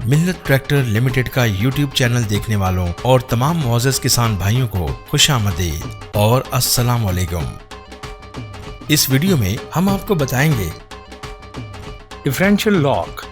मिल्लत tractor limited का YouTube channel देखने वालों और तमाम मुअज़्ज़ज़ किसान भाइयों को खुशामदीद और अस्सलाम वालेकुम। इस वीडियो में हम आपको बताएंगे डिफरेंशियल लॉक।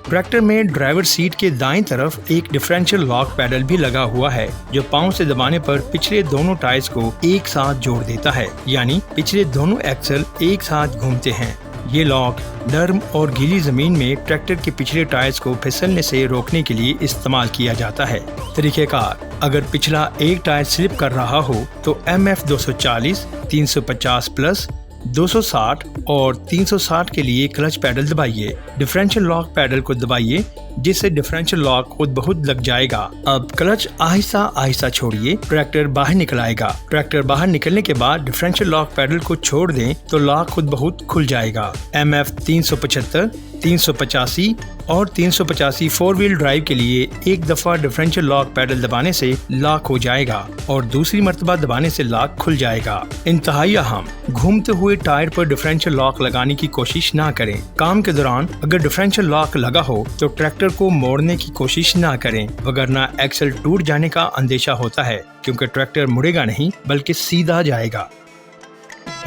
ट्रैक्टर में ड्राइवर सीट के दाईं तरफ एक डिफरेंशियल लॉक पैडल भी लगा हुआ है जो पांव से दबाने पर पिछले दोनों टायर्स को एक साथ जोड़ देता है, यानी पिछले दोनों एक्सल एक साथ घूमते हैं। ये लॉक नर्म और गीली जमीन में ट्रैक्टर के पिछले टायर्स को फिसलने से रोकने के लिए इस्तेमाल किया जाता है। तरीक़ेकार: अगर पिछला एक टायर स्लिप कर रहा हो तो MF 240, 350 प्लस, 260 और 360 के लिए क्लच पैडल दबाइए। डिफरेंशियल लॉक पैडल को दबाइए जिससे डिफरेंशियल लॉक खुद बहुत लग जाएगा। अब क्लच आहिस्ता आहिस्ता छोड़िए, ट्रैक्टर बाहर निकल आएगा। ट्रैक्टर बाहर निकलने के बाद डिफरेंशियल लॉक पैडल को छोड़ दें तो लॉक खुद बहुत खुल जाएगा। MF 375, 385 और 385 फोर व्हील ड्राइव के लिए एक दफा डिफरेंशियल लॉक पैडल दबाने से लॉक हो जाएगा और दूसरी मर्तबा दबाने से लॉक खुल जाएगा। इंतहाई अहम, घूमते हुए टायर पर डिफरेंशियल लॉक लगाने की कोशिश ना करें। काम के दौरान अगर डिफरेंशियल लॉक लगा हो तो ट्रैक्टर को मोड़ने की कोशिश ना करें, वगरना एक्सल टूट जाने का अंदेशा होता है, क्योंकि ट्रैक्टर मुड़ेगा नहीं बल्कि सीधा जाएगा।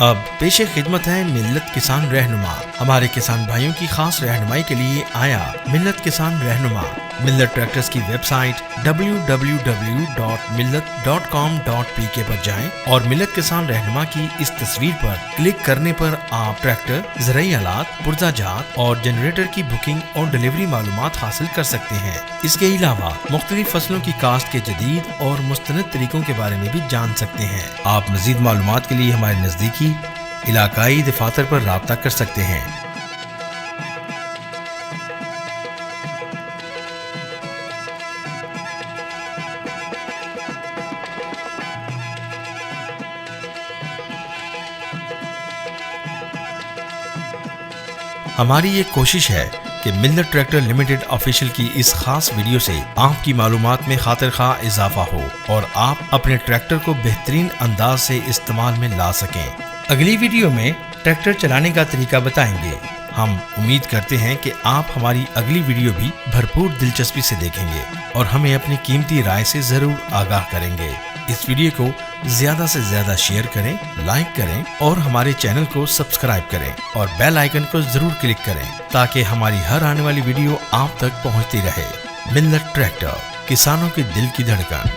अब पेशे खिदमत है मिल्लत किसान रहनुमा। हमारे किसान भाइयों की खास रहनुमाई के लिए आया मिल्लत किसान रहनुमा। मिल्लत ट्रैक्टर्स की वेबसाइट www.millat.com.pk पर जाएं और मिल्लत किसान रहनुमा की इस तस्वीर पर क्लिक करने पर आप ट्रैक्टर, ज़राई आलात, पुर्ज़ाजात और जनरेटर की बुकिंग और डिलीवरी मालूमात हासिल कर सकते हैं। इसके अलावा मुख्तलिफ फसलों की काश्त के जदीद और मुस्तनद तरीकों के बारे में भी जान सकते हैं। आप मज़ीद मालूमात के लिए हमारे नज़दीकी इलाकाई दफातर पर राब्ता कर सकते हैं। हमारी ये कोशिश है कि मिल्लत ट्रैक्टर लिमिटेड ऑफिशियल की इस खास वीडियो से आपकी मालूमात में खातिर खा इजाफा हो और आप अपने ट्रैक्टर को बेहतरीन अंदाज से इस्तेमाल में ला सकें। अगली वीडियो में ट्रैक्टर चलाने का तरीका बताएंगे। हम उम्मीद करते हैं कि आप हमारी अगली वीडियो भी भरपूर दिलचस्पी से देखेंगे और हमें अपनी कीमती राय से जरूर आगाह करेंगे। इस वीडियो को ज्यादा से ज्यादा शेयर करें, लाइक करें और हमारे चैनल को सब्सक्राइब करें और बेल आइकन को जरूर क्लिक करें ताकि हमारी हर आने वाली वीडियो आप तक पहुंचती रहे। मिल्लत ट्रैक्टर, किसानों के दिल की धड़कन।